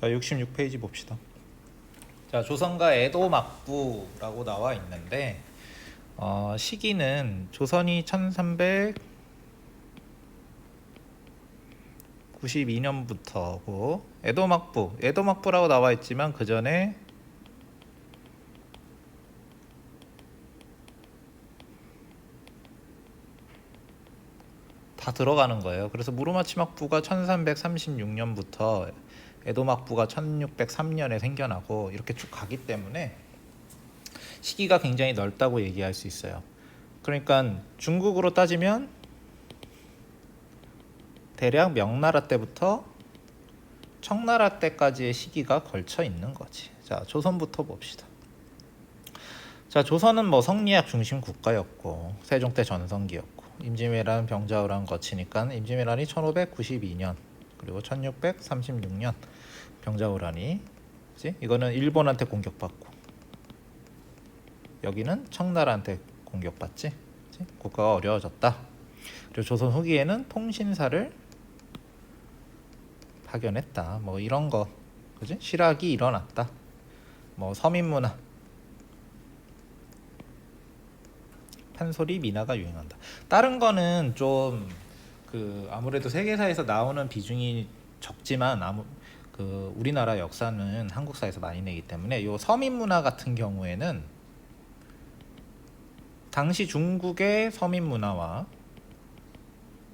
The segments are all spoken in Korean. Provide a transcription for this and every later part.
자, 66페이지 봅시다. 자, 조선과 에도 막부라고 나와 있는데 시기는 조선이 1392년부터고 에도 막부라고 나와 있지만 그 전에 다 들어가는 거예요. 그래서 무로마치 막부가 1336년부터 에도 막부가 1603년에 생겨나고 이렇게 쭉 가기 때문에 시기가 굉장히 넓다고 얘기할 수 있어요. 그러니까 중국으로 따지면 대략 명나라 때부터 청나라 때까지의 시기가 걸쳐 있는 거지. 자, 조선부터 봅시다. 자, 조선은 뭐 성리학 중심 국가였고 세종 때 전성기였고 임진왜란 병자호란 거치니까 임진왜란이 1592년 그리고 1636년 병자호란이 이거는 일본한테 공격받고 여기는 청나라한테 공격받지. 그치? 국가가 어려워졌다. 그리고 조선 후기에는 통신사를 파견했다. 뭐 이런 거, 그지? 실학이 일어났다. 뭐 서민문화, 판소리, 민화가 유행한다. 다른 거는 좀 아무래도 세계사에서 나오는 비중이 적지만 우리나라 역사는 한국사에서 많이 내기 때문에 요 서민문화 같은 경우에는 당시 중국의 서민문화와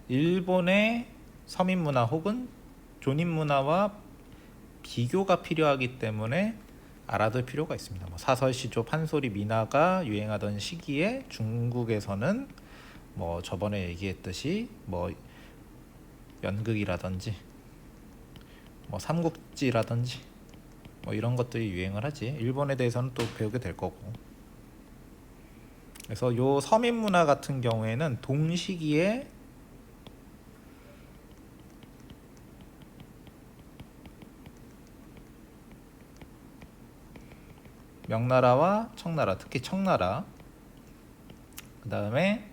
일본의 서민문화 혹은 조닌문화와 비교가 필요하기 때문에 알아둘 필요가 있습니다. 뭐 사설시조, 판소리, 민화가 유행하던 시기에 중국에서는 뭐 저번에 얘기했듯이 뭐 연극이라든지 뭐 삼국지라든지 뭐 이런 것들이 유행을 하지. 일본에 대해서는 또 배우게 될 거고. 그래서 요 서민문화 같은 경우에는 동시기에 명나라와 청나라, 특히 청나라, 그 다음에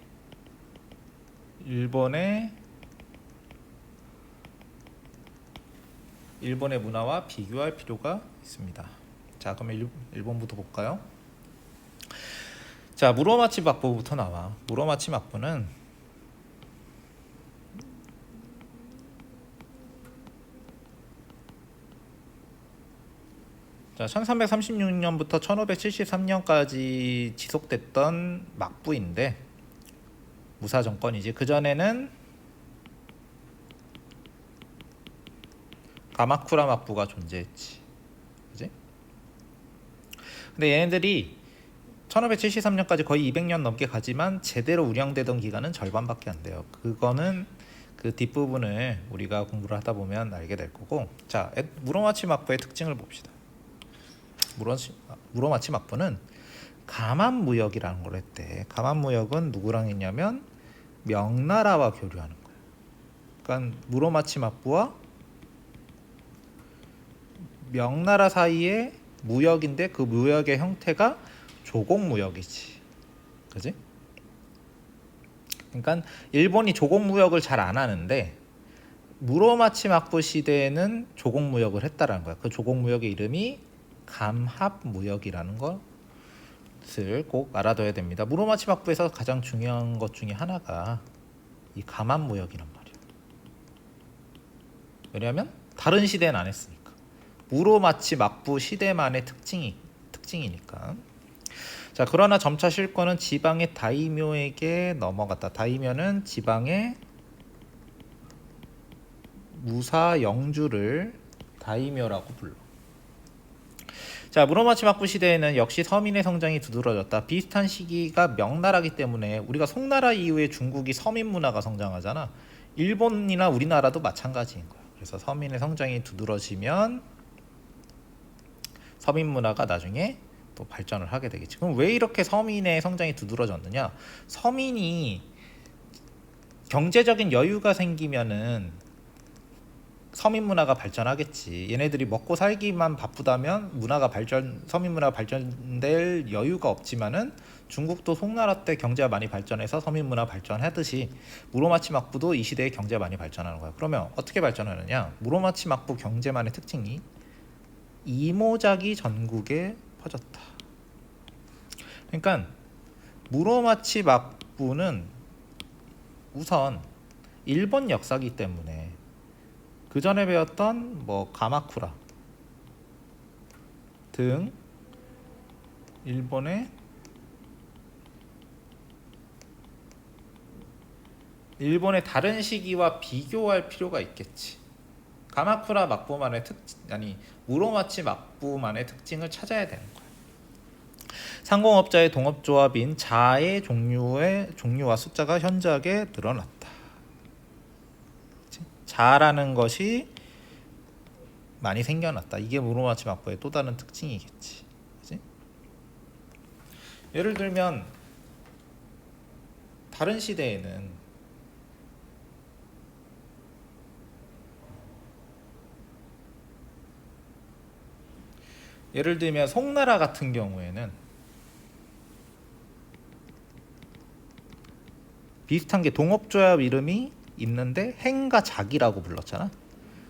일본의 문화와 비교할 필요가 있습니다. 자, 그러면 일본부터 볼까요? 자, 무로마치 막부부터 나와. 무로마치 막부는 자, 1336년부터 1573년까지 지속됐던 막부인데 무사 정권이지. 그 전에는 가마쿠라 막부가 존재했지. 그지? 근데 얘네들이 1573년까지 거의 200년 넘게 가지만 제대로 운영되던 기간은 절반밖에 안 돼요. 그거는 그 뒷부분을 우리가 공부를 하다 보면 알게 될 거고. 자, 무로마치 막부의 특징을 봅시다. 무로마치 막부는 가만무역이라는 걸 했대. 가만무역은 누구랑 했냐면 명나라와 교류하는 거야. 그러니까 무로마치 막부와 명나라 사이의 무역인데 그 무역의 형태가 조공무역이지. 그지? 그러니까 일본이 조공무역을 잘 안 하는데 무로마치 막부 시대에는 조공무역을 했다라는 거야. 그 조공무역의 이름이 감합무역이라는 것을 꼭 알아둬야 됩니다. 무로마치 막부에서 가장 중요한 것 중에 하나가 이 감합무역이란 말이야. 왜냐하면 다른 시대는 안 했으니까. 무로마치 막부 시대만의 특징이니까. 자, 그러나 점차 실권은 지방의 다이묘에게 넘어갔다. 다이묘는 지방의 무사 영주를 다이묘라고 불러. 자, 무로마치 막부 시대에는 역시 서민의 성장이 두드러졌다. 비슷한 시기가 명나라기 때문에 우리가 송나라 이후에 중국이 서민 문화가 성장하잖아. 일본이나 우리나라도 마찬가지인 거야. 그래서 서민의 성장이 두드러지면 서민 문화가 나중에 또 발전을 하게 되겠지. 그럼 왜 이렇게 서민의 성장이 두드러졌느냐? 서민이 경제적인 여유가 생기면은 서민 문화가 발전하겠지. 얘네들이 먹고 살기만 바쁘다면 서민 문화가 발전될 여유가 없지만은 중국도 송나라 때 경제가 많이 발전해서 서민 문화 발전하듯이 무로마치 막부도 이 시대에 경제가 많이 발전하는 거야. 그러면 어떻게 발전하느냐? 무로마치 막부 경제만의 특징이 이모작이 전국에 퍼졌다. 그러니까 무로마치 막부는 우선 일본 역사기 때문에 그 전에 배웠던 뭐 가마쿠라 등 일본의 다른 시기와 비교할 필요가 있겠지. 가마쿠라 막부만의 무로마치 막부만의 특징을 찾아야 되는 거야. 상공업자의 동업조합인 자의 종류와 숫자가 현저하게 늘어났다. 그치? 자라는 것이 많이 생겨났다. 이게 무로마치 막부의 또 다른 특징이겠지. 그치? 예를 들면 다른 시대에는 예를 들면 송나라 같은 경우에는 비슷한 게 동업조합 이름이 있는데 행과 작이라고 불렀잖아.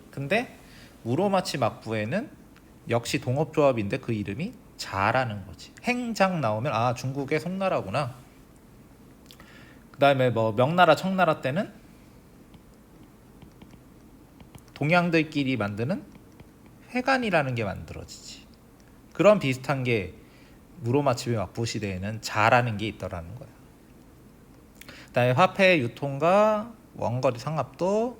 근데 무로마치 막부에는 역시 동업조합인데 그 이름이 자라는 거지. 행작 나오면 아 중국의 송나라구나. 그 다음에 뭐 명나라 청나라 때는 동양들끼리 만드는 회관이라는 게 만들어지지. 그런 비슷한 게 무로마치 막부 시대에는 자라는 게 있더라는 거야. 그다음에 화폐 유통과 원거리 상업도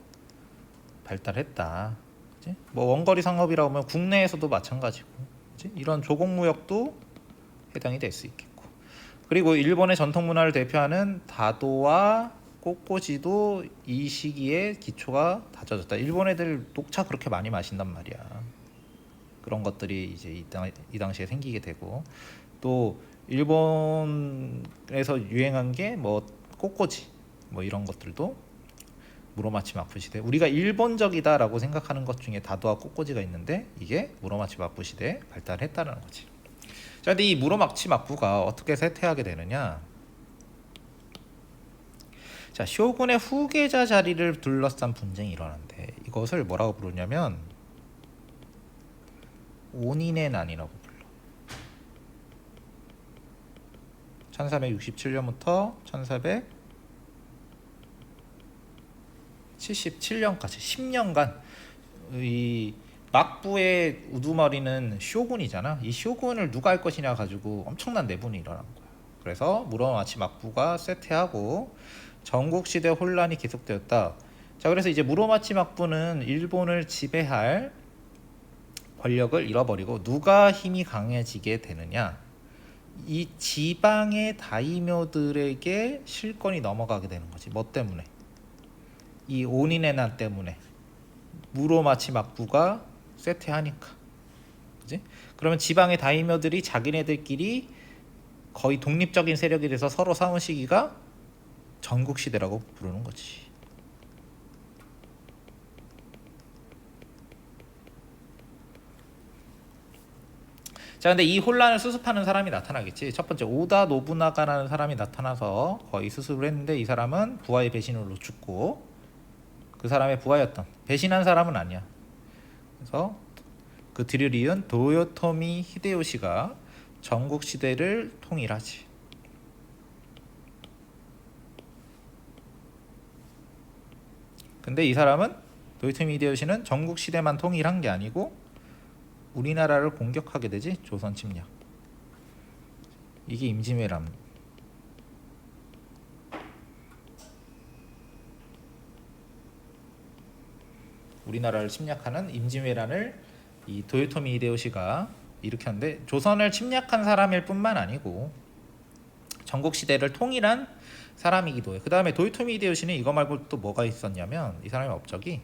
발달했다. 그치? 뭐 원거리 상업이라고 하면 국내에서도 마찬가지고, 그치? 이런 조공무역도 해당이 될 수 있겠고. 그리고 일본의 전통 문화를 대표하는 다도와 꽃꽂이도 이 시기에 기초가 다져졌다. 일본 애들 녹차 그렇게 많이 마신단 말이야. 그런 것들이 이제 이 당시에 생기게 되고, 또 일본에서 유행한 게 뭐 꽃꽂이 뭐 이런 것들도 무로마치 막부 시대, 우리가 일본적이다라고 생각하는 것 중에 다도와 꽃꽂이가 있는데 이게 무로마치 막부 시대에 발달했다는 거지. 자, 근데 이 무로마치 막부가 어떻게 쇠퇴하게 되느냐? 자, 쇼군의 후계자 자리를 둘러싼 분쟁이 일어난대. 이것을 뭐라고 부르냐면 온인의 난이라고 불러. 1467년부터 1477년까지 10년간 이 막부의 우두머리는 쇼군이잖아. 이 쇼군을 누가 할 것이냐 가지고 엄청난 내분이 일어난 거야. 그래서 무로마치 막부가 쇠퇴하고 전국시대 혼란이 계속되었다. 자, 그래서 이제 무로마치 막부는 일본을 지배할 권력을 잃어버리고 누가 힘이 강해지게 되느냐? 이 지방의 다이묘들에게 실권이 넘어가게 되는 거지. 뭐 때문에? 이 온인의 난 때문에. 무로마치 막부가 쇠퇴하니까. 그지? 그러면 지방의 다이묘들이 자기네들끼리 거의 독립적인 세력이 돼서 서로 싸운 시기가 전국시대라고 부르는 거지. 자, 근데 이 혼란을 수습하는 사람이 나타나겠지. 첫 번째 오다 노부나가라는 사람이 나타나서 거의 수습을 했는데 이 사람은 부하의 배신으로 죽고, 그 사람의 부하였던 배신한 사람은 아니야. 그래서 그 뒤를 이은 도요토미 히데요시가 전국 시대를 통일하지. 근데 이 사람은 도요토미 히데요시는 전국 시대만 통일한 게 아니고 우리나라를 공격하게 되지. 조선 침략. 이게 임진왜란. 우리나라를 침략하는 임진왜란을 이 도요토미 히데요시가 일으켰는데, 조선을 침략한 사람일 뿐만 아니고 전국 시대를 통일한 사람이기도 해. 그 다음에 도요토미 히데요시는 이거 말고 또 뭐가 있었냐면 이 사람의 업적이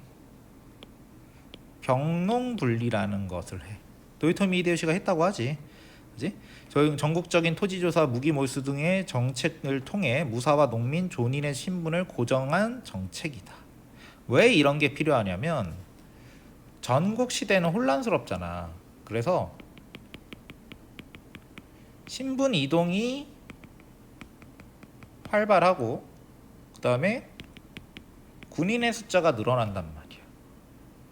병농분리라는 것을 해. 도요토미 히데요시가 했다고 하지. 그지? 전국적인 토지조사, 무기몰수 등의 정책을 통해 무사와 농민, 존인의 신분을 고정한 정책이다. 왜 이런 게 필요하냐면 전국 시대는 혼란스럽잖아. 그래서 신분 이동이 활발하고 그 다음에 군인의 숫자가 늘어난단 말이야.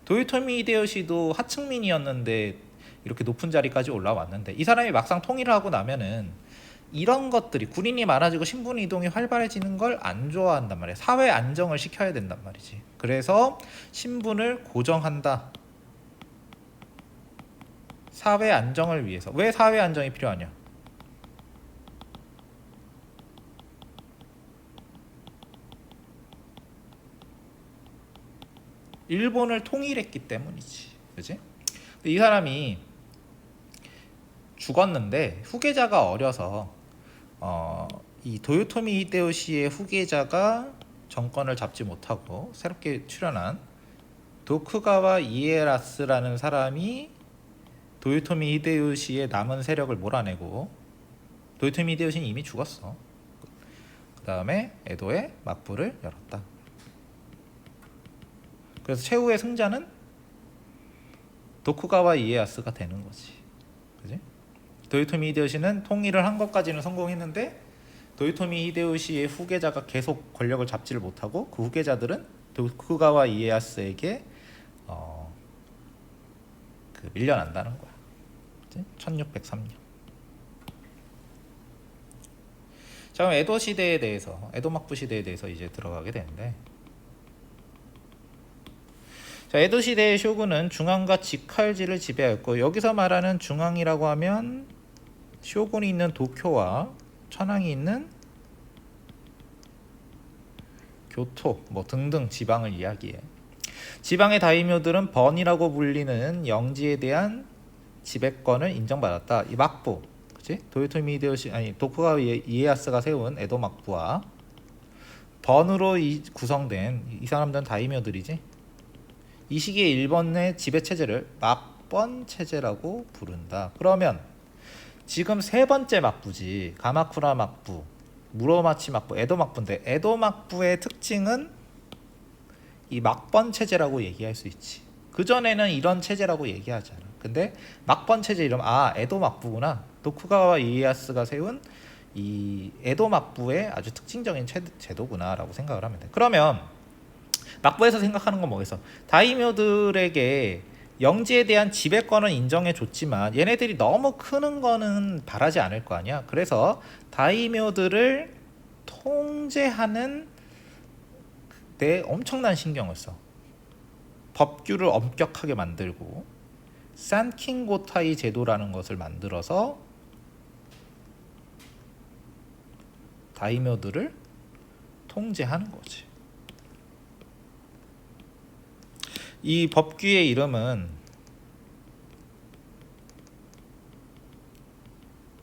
도요토미 히데요시도 하층민이었는데 이렇게 높은 자리까지 올라왔는데 이 사람이 막상 통일을 하고 나면은 이런 것들이 군인이 많아지고 신분 이동이 활발해지는 걸 안 좋아한단 말이야. 사회 안정을 시켜야 된단 말이지. 그래서 신분을 고정한다. 사회 안정을 위해서. 왜 사회 안정이 필요하냐? 일본을 통일했기 때문이지. 그지? 이 사람이 죽었는데 후계자가 어려서 이 도요토미 히데요시의 후계자가 정권을 잡지 못하고 새롭게 출연한 도쿠가와 이에라스라는 사람이 도요토미 히데요시의 남은 세력을 몰아내고 도요토미 히데요시는 이미 죽었어. 그 다음에 에도의 막부를 열었다. 그래서 최후의 승자는 도쿠가와 이에야스가 되는 거지. 그지? 도요토미 히데요시는 통일을 한 것까지는 성공했는데 도요토미 히데요시의 후계자가 계속 권력을 잡지를 못하고 그 후계자들은 도쿠가와 이에야스에게 밀려난다는 거야. 그치? 1603년. 자, 그럼 에도 시대에 대해서, 에도 막부 시대에 대해서 이제 들어가게 되는데, 자, 에도 시대의 쇼군은 중앙과 직할지를 지배하였고, 여기서 말하는 중앙이라고 하면 쇼군이 있는 도쿄와 천황이 있는 교토 뭐 등등 지방을 이야기해. 지방의 다이묘들은 번이라고 불리는 영지에 대한 지배권을 인정받았다. 이 막부, 그치? 도요토미 히데요시 아니 도쿠가와 이에야스가 세운 에도 막부와 번으로 구성된 이 사람들은 다이묘들이지. 이 시기에 일본의 지배 체제를 막번 체제라고 부른다. 그러면 지금 세 번째 막부지. 가마쿠라 막부, 무로마치 막부, 에도 막부인데 에도 막부의 특징은 이 막번 체제라고 얘기할 수 있지. 그 전에는 이런 체제라고 얘기하잖아. 근데 막번 체제 이러면 에도 막부구나. 도쿠가와 이에야스가 세운 이 에도 막부의 아주 특징적인 제도구나라고 생각을 하면 돼. 그러면 막부에서 생각하는 건 뭐겠어? 다이묘들에게 영지에 대한 지배권은 인정해 줬지만 얘네들이 너무 크는 거는 바라지 않을 거 아니야. 그래서 다이묘들을 통제하는 데 엄청난 신경을 써. 법규를 엄격하게 만들고 산킹고타이 제도라는 것을 만들어서 다이묘들을 통제하는 거지. 이 법규의 이름은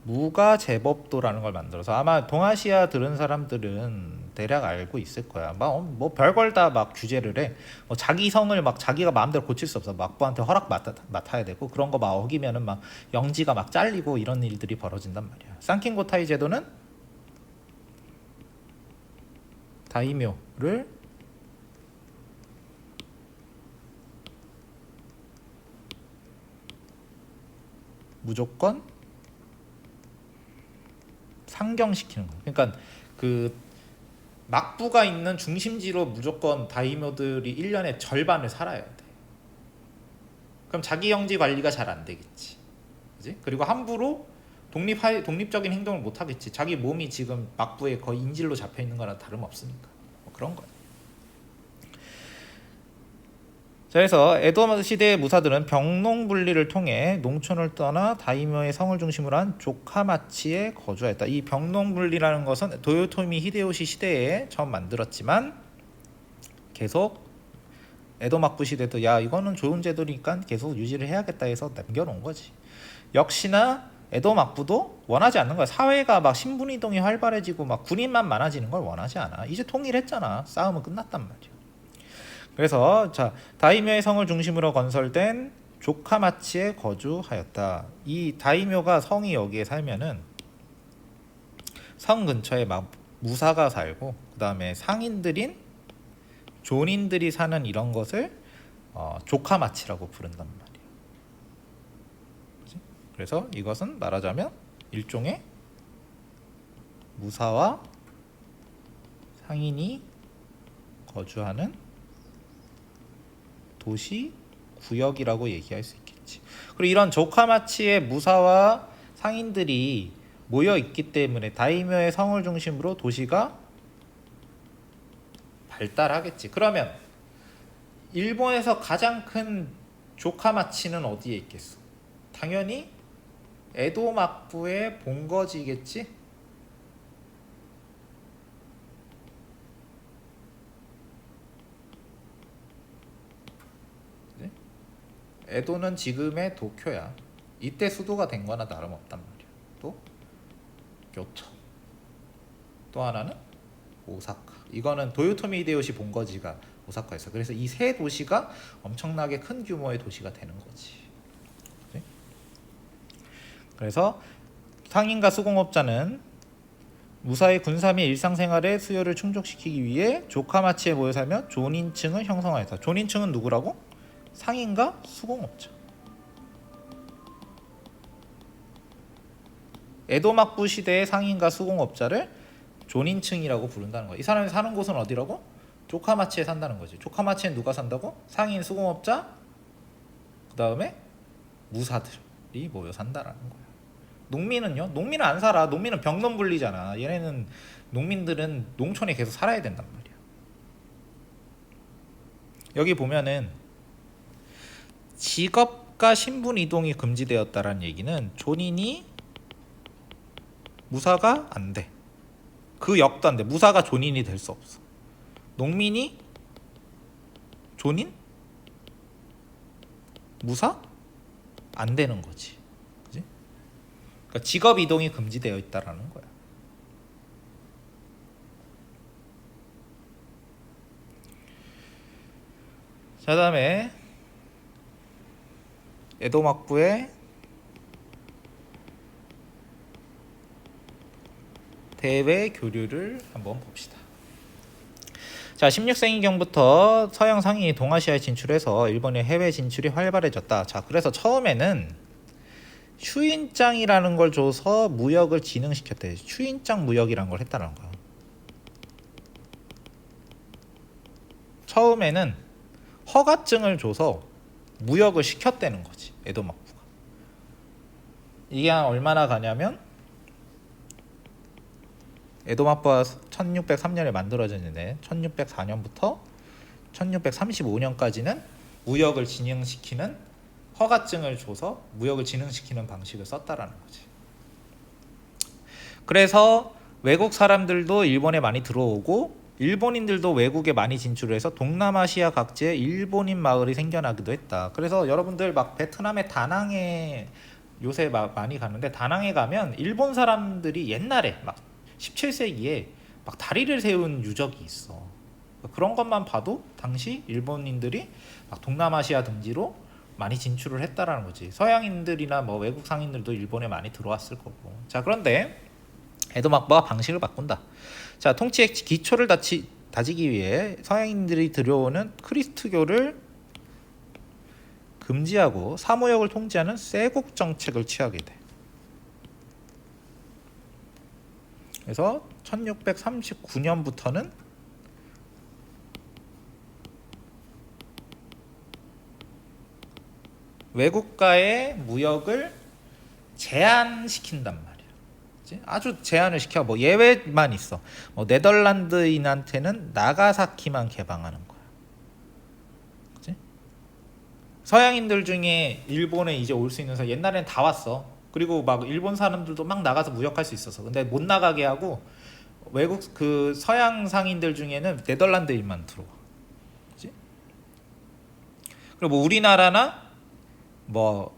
무가제법도라는 걸 만들어서 아마 동아시아 들은 사람들은 대략 알고 있을 거야. 뭐 별걸 다 막 규제를 해. 뭐 자기 성을 막 자기가 마음대로 고칠 수 없어. 막부한테 허락 맡아야 되고 그런 거 막 어기면은 막 영지가 막 잘리고 이런 일들이 벌어진단 말이야. 산킹고타이 제도는 다이묘를 무조건 상경시키는 거예요. 그러니까 그 막부가 있는 중심지로 무조건 다이묘들이 1년에 절반을 살아야 돼. 그럼 자기 영지 관리가 잘 안 되겠지. 그지? 그리고 함부로 독립적인 행동을 못 하겠지. 자기 몸이 지금 막부에 거의 인질로 잡혀 있는 거랑 다름없으니까. 뭐 그런 거야. 자, 그래서 에도 시대의 무사들은 병농 분리를 통해 농촌을 떠나 다이묘의 성을 중심으로 한 조카마치에 거주하였다. 이 병농 분리라는 것은 도요토미 히데요시 시대에 처음 만들었지만 계속 에도 막부 시대도 야 이거는 좋은 제도니까 계속 유지를 해야겠다 해서 남겨놓은 거지. 역시나 에도 막부도 원하지 않는 거야. 사회가 막 신분 이동이 활발해지고 막 군인만 많아지는 걸 원하지 않아. 이제 통일했잖아. 싸움은 끝났단 말이야. 그래서 자 다이묘의 성을 중심으로 건설된 조카마치에 거주하였다. 이 다이묘가 성이 여기에 살면은 성 근처에 막 무사가 살고 그 다음에 상인들인 존인들이 사는 이런 것을 조카마치라고 부른단 말이야. 그치? 그래서 이것은 말하자면 일종의 무사와 상인이 거주하는 도시 구역이라고 얘기할 수 있겠지. 거지. 그리고 이런 조카마치의 무사와 상인들이 모여 있기 때문에 다이묘의 성을 중심으로 도시가 발달하겠지. 그러면 일본에서 가장 큰 조카마치는 어디에 있겠어? 당연히 에도 막부의 본거지겠지. 네? 에도는 지금의 도쿄야. 이때 수도가 된 거나 다름없단 말이야. 또 교토. 또 하나는 오사카. 이거는 도요토미 히데요시 본거지가 오사카였어. 그래서 이 세 도시가 엄청나게 큰 규모의 도시가 되는 거지. 그치? 그래서 상인과 수공업자는 무사히 군사및 일상생활의 수요를 충족시키기 위해 조카마치에 모여 살며 존인층을 형성하였다. 존인층은 누구라고? 상인과 수공업자. 에도막부 시대의 상인과 수공업자를 존인층이라고 부른다는 거야. 이 사람이 사는 곳은 어디라고? 조카마치에 산다는 거지. 조카마치엔 누가 산다고? 상인, 수공업자, 그 다음에 무사들이 모여 산다라는 거야. 농민은요? 농민은 안 살아. 농민은 병농분리잖아. 얘네는 농민들은 농촌에 계속 살아야 된단 말이야. 여기 보면은 직업과 신분 이동이 금지되었다라는 얘기는 존인이 무사가 안 돼. 그 역도 안 돼. 무사가 존인이 될 수 없어. 농민이 존인? 무사? 안 되는 거지. 그지? 그러니까 직업 이동이 금지되어 있다라는 거야. 자, 다음에 에도 막부의 대외 교류를 한번 봅시다. 자, 16세기경부터 서양 상인이 동아시아에 진출해서 일본의 해외 진출이 활발해졌다. 자, 그래서 처음에는 휴인장이라는 걸 줘서 무역을 진흥시켰대. 휴인장 무역이라는 걸 했다는 거야. 처음에는 허가증을 줘서 무역을 시켰다는 거지. 에도 막부가. 이게 얼마나 가냐면 에도 막부가 1603년에 만들어졌는데 1604년부터 1635년까지는 무역을 진행시키는 허가증을 줘서 무역을 진행시키는 방식을 썼다라는 거지. 그래서 외국 사람들도 일본에 많이 들어오고 일본인들도 외국에 많이 진출해서 동남아시아 각지에 일본인 마을이 생겨나기도 했다. 그래서 여러분들 막 베트남의 다낭에 요새 막 많이 가는데 다낭에 가면 일본 사람들이 옛날에 막 17세기에 막 다리를 세운 유적이 있어. 그런 것만 봐도 당시 일본인들이 막 동남아시아 등지로 많이 진출을 했다라는 거지. 서양인들이나 뭐 외국 상인들도 일본에 많이 들어왔을 거고. 자, 그런데 에도 막부가 방식을 바꾼다. 자, 통치의 기초를 다지기 위해 서양인들이 들여오는 크리스트교를 금지하고 사무역을 통제하는 쇄국 정책을 취하게 돼. 그래서 1639년부터는 외국과의 무역을 제한시킨단 말이야. 그치? 아주 제한을 시켜. 뭐 예외만 있어. 뭐 네덜란드인한테는 나가사키만 개방하는 거야. 그치? 서양인들 중에 일본에 이제 올 수 있는 사람 옛날엔 다 왔어. 그리고 막 일본 사람들도 막 나가서 무역할 수 있었어. 근데 못 나가게 하고 외국 그 서양 상인들 중에는 네덜란드인만 들어와. 그치? 그리고 뭐 우리나라나 뭐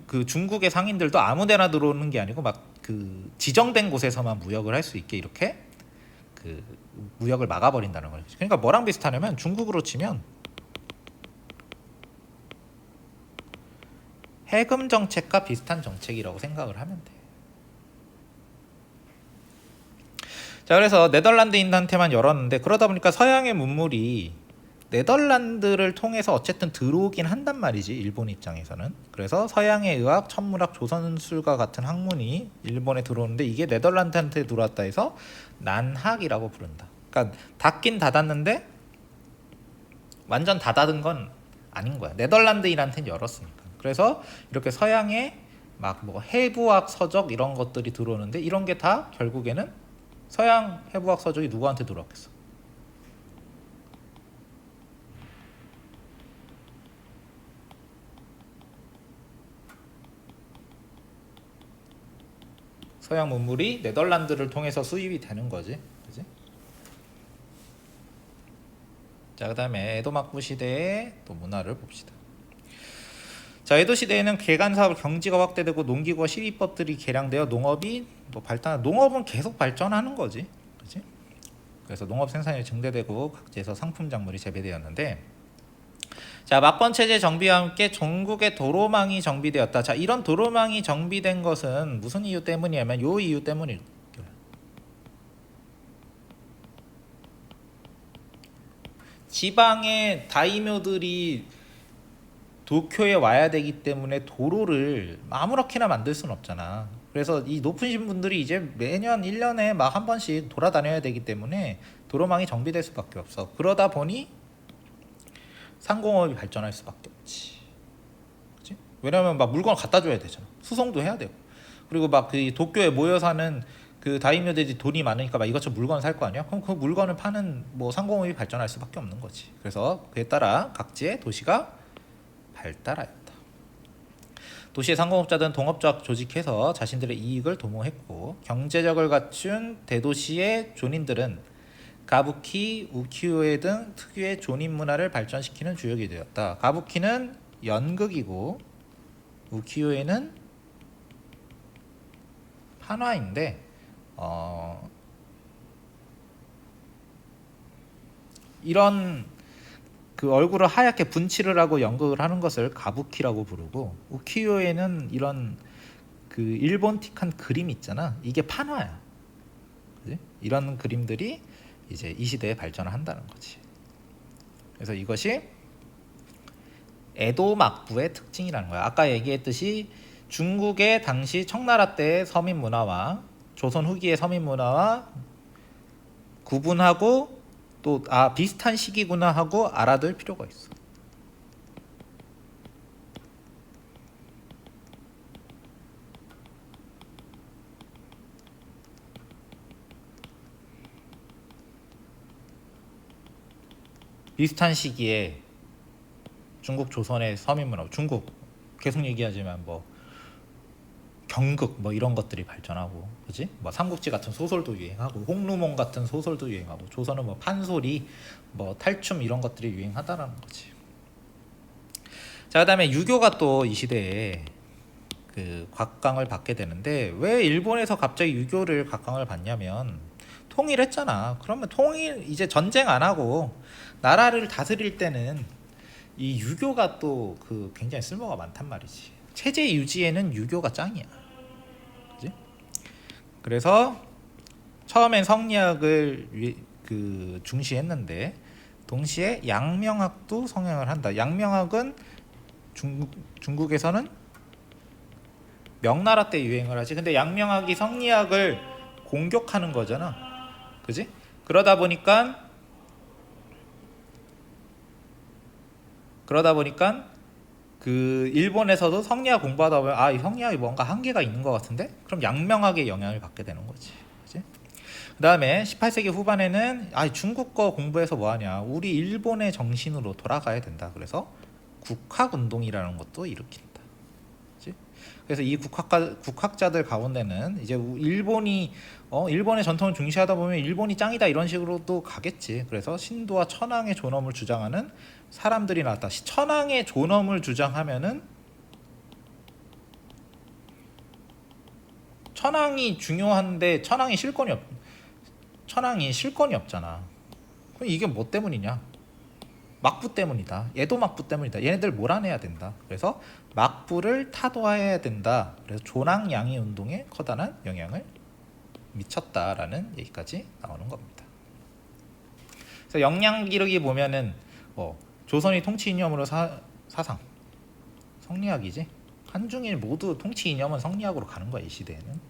그 중국의 상인들도 아무데나 들어오는 게 아니고 막 그 지정된 곳에서만 무역을 할 수 있게 이렇게 그 무역을 막아버린다는 거예요. 그러니까 뭐랑 비슷하냐면 중국으로 치면 해금 정책과 비슷한 정책이라고 생각을 하면 돼. 자, 그래서 네덜란드인한테만 열었는데 그러다 보니까 서양의 문물이 네덜란드를 통해서 어쨌든 들어오긴 한단 말이지, 일본 입장에서는. 그래서 서양의 의학, 천문학, 조선술과 같은 학문이 일본에 들어오는데 이게 네덜란드한테 들어왔다 해서 난학이라고 부른다. 그러니까 닫긴 닫았는데 완전 다 닫은 건 아닌 거야. 네덜란드인한테는 열었으니까. 그래서 이렇게 서양의 막 뭐 해부학 서적 이런 것들이 들어오는데 이런 게 다 결국에는 서양 해부학 서적이 누구한테 들어왔겠어? 서양 문물이 네덜란드를 통해서 수입이 되는 거지. 그지? 자, 그다음에 에도 막부 시대의 또 문화를 봅시다. 자, 에도 시대에는 개간 사업 경지가 확대되고 농기구와 시리법들이 개량되어 농업이 뭐 발달. 농업은 계속 발전하는 거지, 그렇지? 그래서 농업 생산이 증대되고 각지에서 상품 작물이 재배되었는데, 자, 막번 체제 정비와 함께 전국에 도로망이 정비되었다. 자, 이런 도로망이 정비된 것은 무슨 이유 때문이냐면 요 이유 때문이. 지방의 다이묘들이 도쿄에 와야 되기 때문에 도로를 아무렇게나 만들 수는 없잖아. 그래서 이 높으신 분들이 이제 매년 1년에 막 한 번씩 돌아다녀야 되기 때문에 도로망이 정비될 수밖에 없어. 그러다 보니 상공업이 발전할 수밖에 없지. 그치? 왜냐면 막 물건 갖다 줘야 되잖아. 수송도 해야 되고. 그리고 막 그 도쿄에 모여 사는 그 다이묘들이 돈이 많으니까 막 이것저것 물건 살 거 아니야? 그럼 그 물건을 파는 뭐 상공업이 발전할 수밖에 없는 거지. 그래서 그에 따라 각지의 도시가 발달하였다. 도시의 상공업자들은 동업조합 조직해서 자신들의 이익을 도모했고, 경제력을 갖춘 대도시의 존인들은 가부키, 우키요에 등 특유의 존인 문화를 발전시키는 주역이 되었다. 가부키는 연극이고 우키요에는 판화인데 이런 그 얼굴을 하얗게 분칠을 하고 연극을 하는 것을 가부키라고 부르고, 우키요에는 이런 그 일본틱한 그림 있잖아. 이게 판화야. 그치? 이런 그림들이 이제 이 시대에 발전을 한다는 거지. 그래서 이것이 에도 막부의 특징이라는 거야. 아까 얘기했듯이 중국의 당시 청나라 때의 서민 문화와 조선 후기의 서민 문화와 구분하고 또 비슷한 시기구나 하고 알아둘 필요가 있어. 비슷한 시기에 중국 조선의 서민 문화, 중국 계속 얘기하지만 뭐 경극 뭐 이런 것들이 발전하고, 그지? 뭐 삼국지 같은 소설도 유행하고, 홍루몽 같은 소설도 유행하고, 조선은 뭐 판소리, 뭐 탈춤 이런 것들이 유행하다라는 거지. 자, 그다음에 유교가 또 이 시대에 그 각광을 받게 되는데, 왜 일본에서 갑자기 유교를 각광을 받냐면 통일했잖아. 그러면 통일 이제 전쟁 안 하고 나라를 다스릴 때는 이 유교가 또 그 굉장히 쓸모가 많단 말이지. 체제 유지에는 유교가 짱이야. 그지? 그래서 처음엔 성리학을 그 중시했는데 동시에 양명학도 성행을 한다. 양명학은 중국에서는 명나라 때 유행을 하지. 근데 양명학이 성리학을 공격하는 거잖아. 그지? 그러다 보니까 그 일본에서도 성리학 공부하다 보면 이 성리학이 뭔가 한계가 있는 것 같은데? 그럼 양명학의 영향을 받게 되는 거지. 그치? 그 다음에 18세기 후반에는 중국 거 공부해서 뭐하냐, 우리 일본의 정신으로 돌아가야 된다. 그래서 국학운동이라는 것도 일으킨다. 그치? 그래서 이 국학자들 가운데는 이제 일본이 일본의 전통을 중시하다 보면 일본이 짱이다 이런 식으로도 가겠지. 그래서 신도와 천황의 존엄을 주장하는 사람들이 나왔다. 천황의 존엄을 주장하면은 천황이 중요한데 천황이 실권이 없잖아. 그럼 이게 뭐 때문이냐? 막부 때문이다. 에도 막부 때문이다. 얘네들 몰아내야 된다. 그래서 막부를 타도해야 된다. 그래서 조랑양이 운동에 커다란 영향을 미쳤다라는 얘기까지 나오는 겁니다. 그래서 영양기록이 보면은 조선이 통치 이념으로 사상 성리학이지. 한중일 모두 통치 이념은 성리학으로 가는 거야 이 시대에는.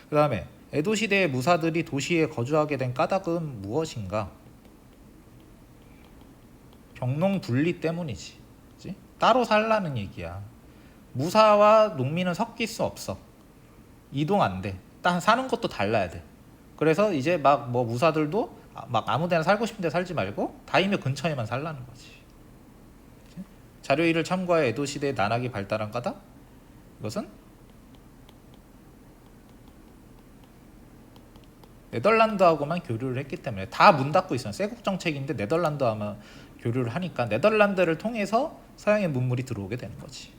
그 다음에 에도 시대의 무사들이 도시에 거주하게 된 까닭은 무엇인가? 병농 분리 때문이지. 따로 살라는 얘기야. 무사와 농민은 섞일 수 없어. 이동 안 돼. 사는 것도 달라야 돼. 그래서 이제 막 뭐 무사들도 막 아무데나 살고 싶은데 살지 말고 다이묘 근처에만 살라는 거지. 자료 1을 참고하여 에도 시대의 난학이 발달한 까닭. 이것은 네덜란드하고만 교류를 했기 때문에 다 문 닫고 있어요. 쇄국 정책인데 네덜란드하고만 교류를 하니까 네덜란드를 통해서 서양의 문물이 들어오게 되는 거지.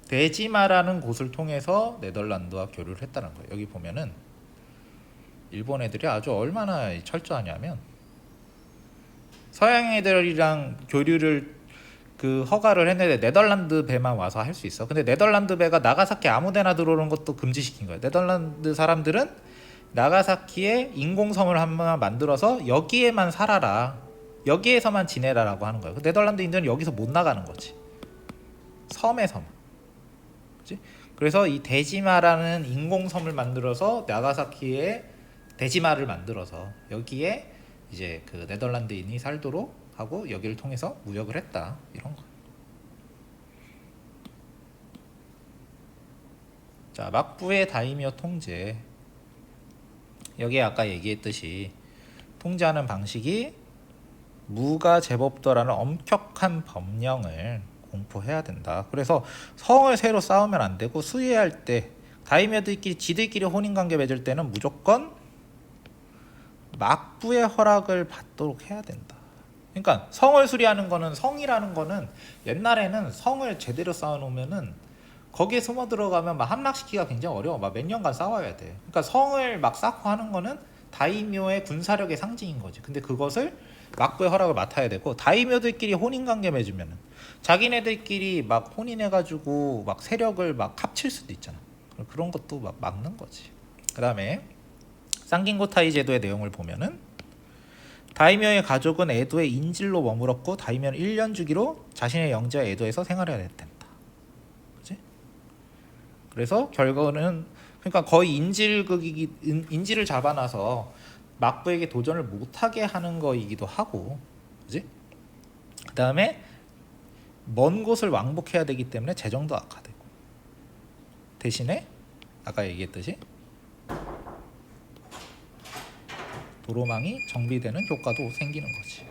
데지마라는 곳을 통해서 네덜란드와 교류를 했다는 거예요. 여기 보면은 일본 애들이 아주 얼마나 철저하냐면 서양 애들이랑 교류를 허가를 했는데 네덜란드 배만 와서 할 수 있어. 근데 네덜란드 배가 나가사키 아무데나 들어오는 것도 금지시킨 거예요. 네덜란드 사람들은 나가사키에 인공섬을 한번 만들어서 여기에만 살아라, 여기에서만 지내라라고 하는 거예요. 네덜란드인들은 여기서 못 나가는 거지. 섬에서만. 그치? 그래서 이 데지마라는 인공섬을 만들어서 나가사키에 데지마를 만들어서 여기에 이제 그 네덜란드인이 살도록 하고 여기를 통해서 무역을 했다, 이런 거. 자, 막부의 다이미어 통제. 여기에 아까 얘기했듯이 통제하는 방식이 무가 제법도라는 엄격한 법령을 공포해야 된다. 그래서 성을 새로 쌓으면 안 되고 수의할 때 다이미어들끼리 지들끼리 혼인관계 맺을 때는 무조건 막부의 허락을 받도록 해야 된다. 그러니까 성을 수리하는 거는, 성이라는 거는 옛날에는 성을 제대로 쌓아놓으면은 거기에 숨어 들어가면 막 함락시키기가 굉장히 어려워. 막 몇 년간 싸워야 돼. 그러니까 성을 막 쌓고 하는 거는 다이묘의 군사력의 상징인 거지. 근데 그것을 막부의 허락을 맡아야 되고, 다이묘들끼리 혼인관계 맺으면은 자기네들끼리 막 혼인해가지고 막 세력을 막 합칠 수도 있잖아. 그런 것도 막 막는 거지. 그 다음에 쌍긴고타이 제도의 내용을 보면은 다이묘의 가족은 에도의 인질로 머물었고 다이묘는 1년 주기로 자신의 영지와 에도에서 생활해야 된다. 그치? 그래서 결과는 그러니까 거의 인질을 잡아놔서 막부에게 도전을 못하게 하는 거이기도 하고, 그치? 그 다음에 먼 곳을 왕복해야 되기 때문에 재정도 악화되고, 대신에 아까 얘기했듯이 도로망이 정비되는 효과도 생기는 거지.